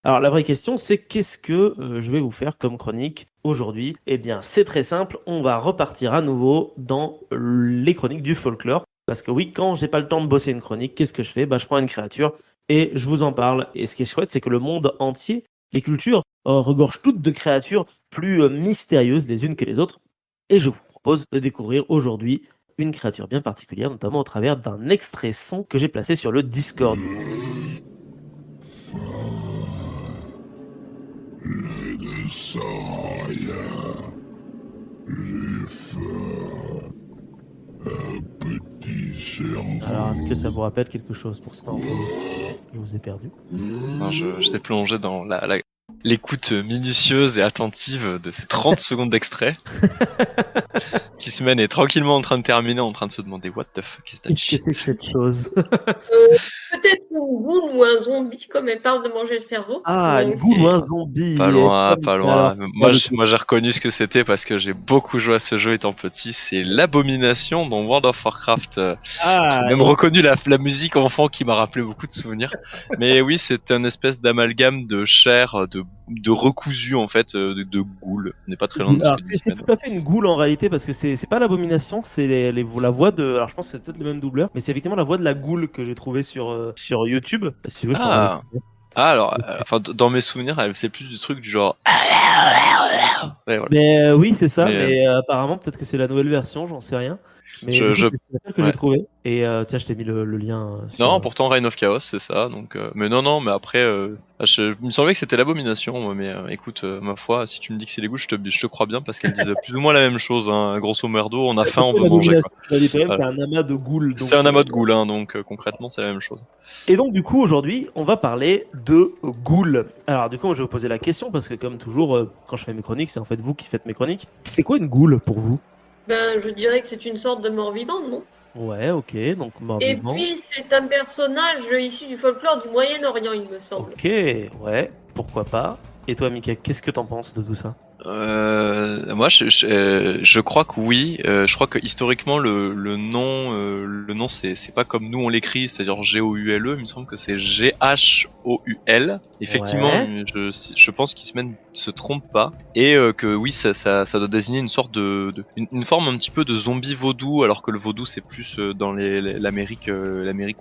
Alors la vraie question, c'est qu'est-ce que je vais vous faire comme chronique aujourd'hui? Eh bien, c'est très simple, on va repartir à nouveau dans les chroniques du folklore. Parce que oui, quand j'ai pas le temps de bosser une chronique, qu'est-ce que je fais? Bah, je prends une créature et je vous en parle. Et ce qui est chouette, c'est que le monde entier, les cultures, regorgent toutes de créatures plus mystérieuses les unes que les autres. Et je vous propose de découvrir aujourd'hui une créature bien particulière, notamment au travers d'un extrait son que j'ai placé sur le Discord. Ne sens rien. J'ai faim. Un petit cerveau. Alors, est-ce que ça vous rappelle quelque chose pour certains d'entre vous? Je vous ai perdu. Non, j'étais plongé dans l'écoute minutieuse et attentive de ces 30 secondes d'extrait. Qui se mène est tranquillement en train de terminer, en train de se demander what the fuck is that Qu'est-ce que shit. c'est que cette chose? Peut-être une goule ou un zombie, comme elle parle de manger le cerveau. Ah, une Donc, goule ou un zombie. Pas loin, Comme- pas loin. alors, c'est Moi, pas moi, j'ai reconnu ce que c'était parce que j'ai beaucoup joué à ce jeu étant petit. C'est l'abomination dans World of Warcraft. J'ai Ah, même et- reconnu la musique enfant qui m'a rappelé beaucoup de souvenirs. Mais oui, c'est un espèce d'amalgame de chair, de recousu en fait, de goule. On n'est pas très loin de ce alors, que dit c'est Sven. tout à fait une goule en réalité parce que c'est pas l'abomination, c'est la voix de. Alors, je pense que c'est peut-être le même doubleur, mais c'est effectivement la voix de la goule que j'ai trouvée sur YouTube. Si tu veux, je t'envoie Ah, le. alors, enfin, dans mes souvenirs, c'est plus du truc du genre. Ouais, voilà. Mais oui, c'est ça, Mais mais apparemment, peut-être que c'est la nouvelle version, j'en sais rien. Mais du coup, je, c'est la seule que j'ai ouais. trouvée. Et tiens, je t'ai mis le lien Non, sur. pourtant Reign of Chaos, c'est ça. Donc, mais non, mais après, il me semblait que c'était l'abomination. Moi, mais écoute, ma foi, si tu me dis que c'est les goûts, je te crois bien parce qu'elles disent plus ou moins la même chose. Hein. Grosso merdo, on a faim, on C'est veut manger, l'abomination quoi. méditerranéenne, Voilà. c'est un amas de goules. C'est Donc, un amas de ghouls, hein, donc concrètement, c'est la même chose. et donc, du coup, aujourd'hui, on va parler de ghouls. Alors, du coup, je vais vous poser la question, parce que comme toujours, quand je fais mes chroniques, c'est en fait vous qui faites mes chroniques. C'est quoi une ghoul pour vous? je dirais que c'est une sorte de mort-vivante, non? Ouais, ok, donc Et mort-vivant. puis, c'est un personnage issu du folklore du Moyen-Orient, il me semble. Ok, ouais, pourquoi pas. Et toi, Mika, qu'est-ce que t'en penses de tout ça? Moi, je crois que oui. Je crois que historiquement, le nom, c'est pas comme nous on l'écrit, c'est-à-dire G-O-U-L-E. Il me semble que c'est G-H-O-U-L. Effectivement, Ouais. je pense qu'Ismen se trompe pas et que oui, ça doit désigner une sorte une forme un petit peu de zombie vaudou, alors que le vaudou c'est plus dans l'Amérique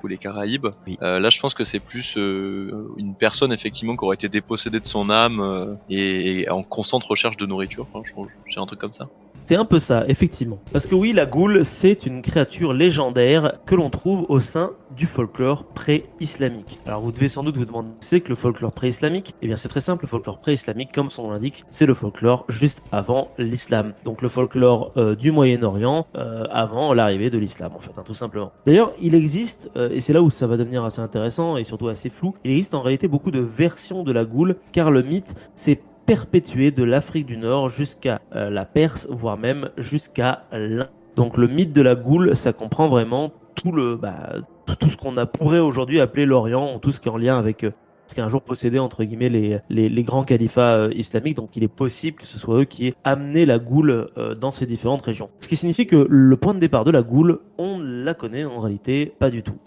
ou les Caraïbes. Oui. Là, je pense que c'est plus une personne effectivement qui aurait été dépossédée de son âme et en constante recherche de nourriture. Enfin, j'ai un truc comme ça. C'est un peu ça, effectivement. Parce que oui, la ghoul, c'est une créature légendaire que l'on trouve au sein du folklore pré-islamique. Alors vous devez sans doute vous demander ce que c'est que le folklore pré-islamique. Eh bien c'est très simple, le folklore pré-islamique, comme son nom l'indique, c'est le folklore juste avant l'islam. Donc le folklore du Moyen-Orient avant l'arrivée de l'islam, en fait, hein, tout simplement. D'ailleurs, il existe, et c'est là où ça va devenir assez intéressant et surtout assez flou, il existe en réalité beaucoup de versions de la ghoul, car le mythe, c'est perpétué de l'Afrique du Nord jusqu'à la Perse, voire même jusqu'à l'Inde. Donc le mythe de la goule, ça comprend vraiment tout ce qu'on pourrait aujourd'hui appeler l'Orient, tout ce qui est en lien avec ce qui a un jour possédé entre guillemets les grands califats islamiques. Donc il est possible que ce soit eux qui aient amené la goule dans ces différentes régions. Ce qui signifie que le point de départ de la goule, on la connaît en réalité pas du tout.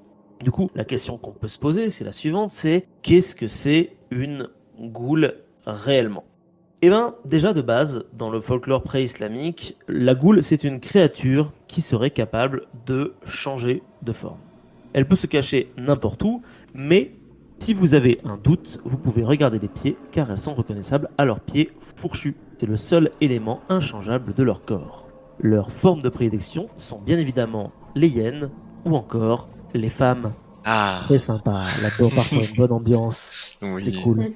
Du coup, la question qu'on peut se poser, c'est la suivante, c'est qu'est-ce que c'est une goule réellement? Eh bien, déjà de base, dans le folklore pré-islamique, la goule, c'est une créature qui serait capable de changer de forme. Elle peut se cacher n'importe où, mais si vous avez un doute, vous pouvez regarder les pieds, car elles sont reconnaissables à leurs pieds fourchus. C'est le seul élément inchangeable de leur corps. Leurs formes de prédilection sont bien évidemment les hyènes, ou encore les femmes. Ah, Très sympa, là-dedans on part sur une bonne ambiance. oui. C'est cool.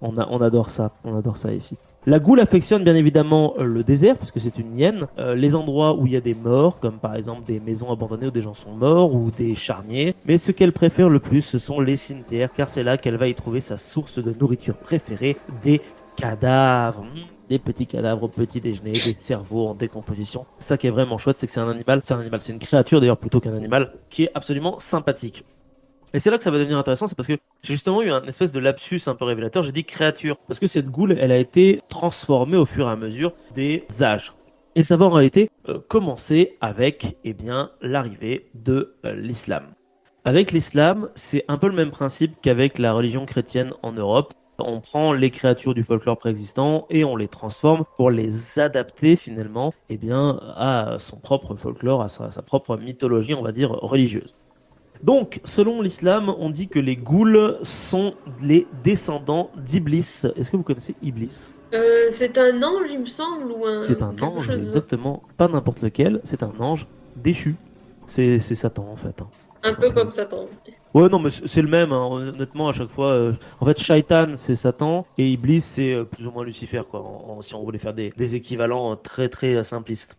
On adore ça ici. La goule affectionne bien évidemment le désert, puisque c'est une hyène, les endroits où il y a des morts, comme par exemple des maisons abandonnées où des gens sont morts, ou des charniers. Mais ce qu'elle préfère le plus, ce sont les cimetières, car c'est là qu'elle va y trouver sa source de nourriture préférée, des cadavres. Des petits cadavres au petit déjeuner, des cerveaux en décomposition. Ça qui est vraiment chouette, c'est que c'est un animal, c'est une créature d'ailleurs plutôt qu'un animal, qui est absolument sympathique. Et c'est là que ça va devenir intéressant, c'est parce que j'ai justement eu un espèce de lapsus un peu révélateur, j'ai dit créature, parce que cette goule, elle a été transformée au fur et à mesure des âges. Et ça va en réalité commencer avec l'arrivée de l'islam. Avec l'islam, c'est un peu le même principe qu'avec la religion chrétienne en Europe. On prend les créatures du folklore préexistant et on les transforme pour les adapter finalement à son propre folklore, à sa propre mythologie, on va dire, religieuse. Donc, selon l'islam, on dit que les ghouls sont les descendants d'Iblis. Est-ce que vous connaissez Iblis ? C'est un ange, il me semble, ou C'est un quelque ange, chose. exactement, pas n'importe lequel, c'est un ange déchu. C'est Satan en fait. Un peu comme Satan. Ouais, non, mais c'est le même, hein, honnêtement, à chaque fois. En fait, Shaitan, c'est Satan, et Iblis, c'est plus ou moins Lucifer, quoi, si on voulait faire des équivalents très très simplistes.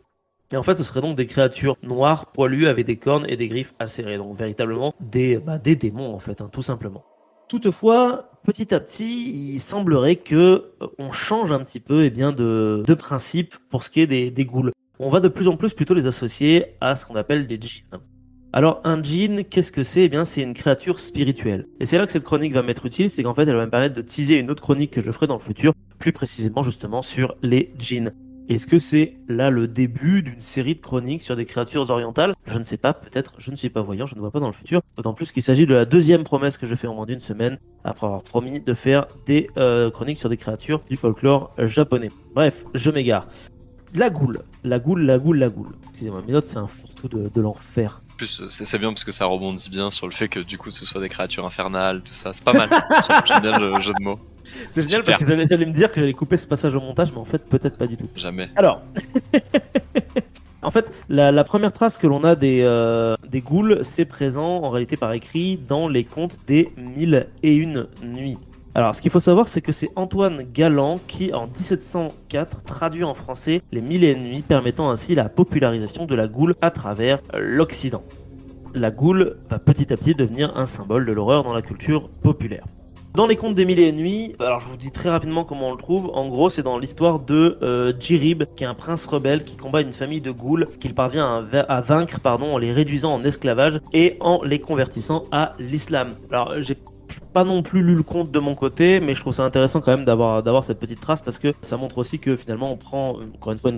Et en fait, ce seraient donc des créatures noires, poilues, avec des cornes et des griffes acérées. Donc, véritablement, des démons, en fait, tout simplement. Toutefois, petit à petit, il semblerait que on change un petit peu de principe pour ce qui est des ghouls. On va de plus en plus plutôt les associer à ce qu'on appelle des djinns. Alors un djinn, qu'est-ce que c'est ? C'est une créature spirituelle. Et c'est là que cette chronique va m'être utile, c'est qu'en fait elle va me permettre de teaser une autre chronique que je ferai dans le futur, plus précisément justement sur les djinns. Est-ce que c'est là le début d'une série de chroniques sur des créatures orientales ? Je ne sais pas, peut-être, je ne suis pas voyant, je ne vois pas dans le futur. D'autant plus qu'il s'agit de la deuxième promesse que je fais en moins d'une semaine, après avoir promis de faire des chroniques sur des créatures du folklore japonais. Bref, je m'égare. La goule. Excusez-moi, mes notes, c'est un fourre-tout de l'enfer. En plus, c'est bien parce que ça rebondit bien sur le fait que du coup ce soit des créatures infernales, tout ça. C'est pas mal. J'aime bien le jeu de mots. C'est génial parce que j'allais me dire que j'allais couper ce passage au montage, mais en fait, peut-être pas du tout. Jamais. Alors, en fait, la première trace que l'on a des ghouls, c'est présent en réalité par écrit dans les contes des 1001 nuits. Alors, ce qu'il faut savoir, c'est que c'est Antoine Galland qui, en 1704, traduit en français les 1001 nuits, permettant ainsi la popularisation de la goule à travers l'Occident. La goule va petit à petit devenir un symbole de l'horreur dans la culture populaire. Dans les contes des 1001 nuits, alors je vous dis très rapidement comment on le trouve. En gros, c'est dans l'histoire de Jirib, qui est un prince rebelle qui combat une famille de ghouls qu'il parvient à vaincre en les réduisant en esclavage et en les convertissant à l'islam. Alors, j'ai pas non plus lu le conte de mon côté, mais je trouve ça intéressant quand même d'avoir cette petite trace parce que ça montre aussi que finalement on prend encore une fois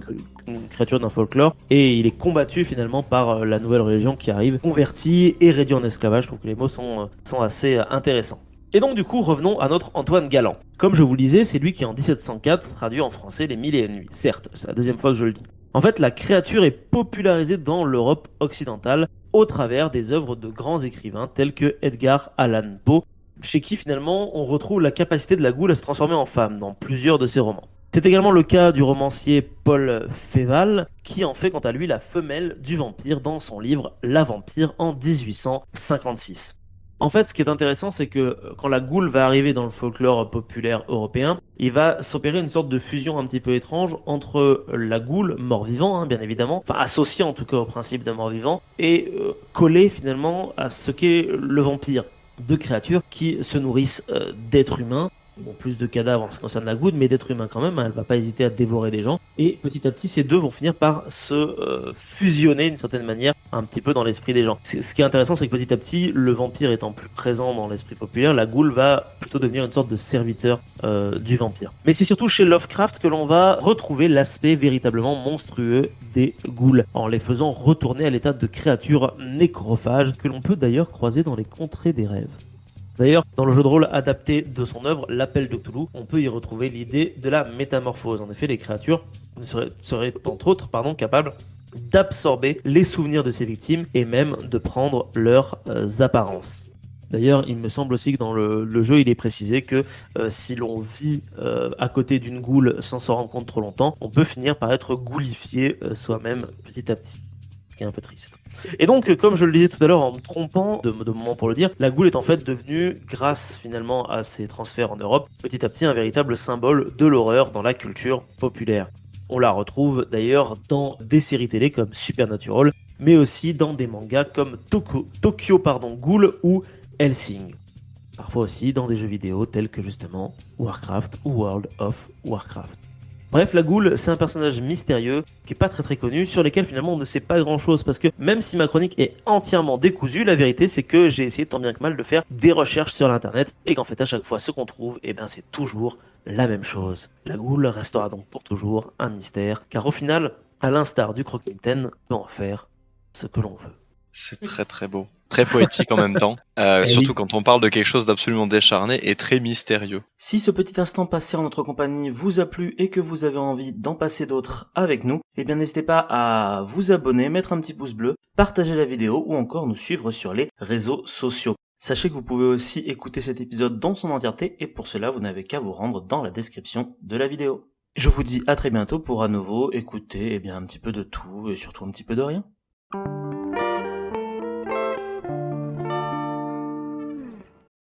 une créature d'un folklore et il est combattu finalement par la nouvelle religion qui arrive, converti et réduit en esclavage. Je trouve que les mots sont assez intéressants. Et donc du coup, revenons à notre Antoine Galland. Comme je vous le disais, c'est lui qui en 1704 traduit en français les 1001 nuits. Certes, c'est la deuxième fois que je le dis. En fait, la créature est popularisée dans l'Europe occidentale au travers des œuvres de grands écrivains tels que Edgar Allan Poe, chez qui finalement on retrouve la capacité de la goule à se transformer en femme dans plusieurs de ses romans. C'est également le cas du romancier Paul Féval, qui en fait quant à lui la femelle du vampire dans son livre La Vampire en 1856. En fait, ce qui est intéressant, c'est que quand la goule va arriver dans le folklore populaire européen, il va s'opérer une sorte de fusion un petit peu étrange entre la goule, mort-vivant, bien évidemment, enfin associé en tout cas au principe de mort-vivant, et collé finalement à ce qu'est le vampire. Deux créatures qui se nourrissent d'êtres humains, bon, plus de cadavres en ce qui concerne la goule, mais d'êtres humains quand même, elle va pas hésiter à dévorer des gens, et petit à petit ces deux vont finir par se fusionner d'une certaine manière un petit peu dans l'esprit des gens. Ce qui est intéressant, c'est que petit à petit, le vampire étant plus présent dans l'esprit populaire, la goule va plutôt devenir une sorte de serviteur du vampire. Mais c'est surtout chez Lovecraft que l'on va retrouver l'aspect véritablement monstrueux des ghouls, en les faisant retourner à l'état de créatures nécrophages que l'on peut d'ailleurs croiser dans les contrées des rêves. D'ailleurs, dans le jeu de rôle adapté de son œuvre, L'Appel de Cthulhu, on peut y retrouver l'idée de la métamorphose. En effet, les créatures seraient entre autres capables d'absorber les souvenirs de ses victimes et même de prendre leurs apparences. D'ailleurs, il me semble aussi que dans le jeu, il est précisé que si l'on vit à côté d'une goule sans s'en rendre compte trop longtemps, on peut finir par être ghoulifié soi-même petit à petit. Qui est un peu triste. Et donc, comme je le disais tout à l'heure en me trompant de moment pour le dire, la goule est en fait devenue, grâce finalement à ses transferts en Europe, petit à petit un véritable symbole de l'horreur dans la culture populaire. On la retrouve d'ailleurs dans des séries télé comme Supernatural, mais aussi dans des mangas comme Tokyo Ghoul ou Hellsing. Parfois aussi dans des jeux vidéo tels que justement Warcraft ou World of Warcraft. Bref, la goule, c'est un personnage mystérieux qui est pas très connu, sur lequel finalement on ne sait pas grand chose, parce que même si ma chronique est entièrement décousue, la vérité c'est que j'ai essayé tant bien que mal de faire des recherches sur l'internet, et qu'en fait à chaque fois ce qu'on trouve, c'est toujours la même chose. La goule restera donc pour toujours un mystère, car au final, à l'instar du croque-mitaine, on peut en faire ce que l'on veut. C'est très très beau. Très poétique en même temps. Eh Surtout oui. quand on parle de quelque chose d'absolument décharné et très mystérieux. Si ce petit instant passé en notre compagnie vous a plu et que vous avez envie d'en passer d'autres avec nous, eh bien n'hésitez pas à vous abonner, mettre un petit pouce bleu, partager la vidéo ou encore nous suivre sur les réseaux sociaux. Sachez que vous pouvez aussi écouter cet épisode dans son entièreté et pour cela vous n'avez qu'à vous rendre dans la description de la vidéo. Je vous dis à très bientôt pour à nouveau écouter un petit peu de tout et surtout un petit peu de rien.